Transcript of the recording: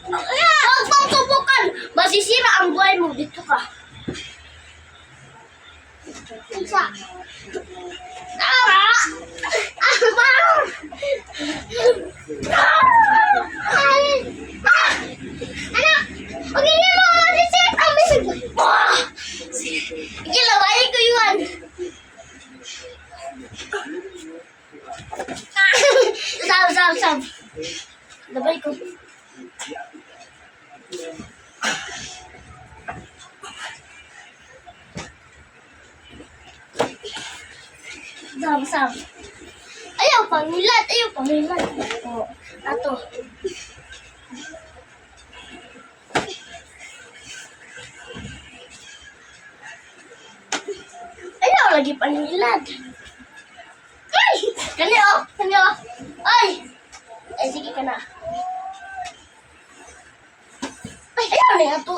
Huwag mong subukan! Masisira ang buhay mo. Dito ka. Isa. Gilawain ko yun. Sam. Labay ko. Sam. Ayaw pangilat. O, ato. Ayaw lagi pangilat. Ay! Kanyo! Ay! Ay, sige ka na. Ay, ayaw na nga to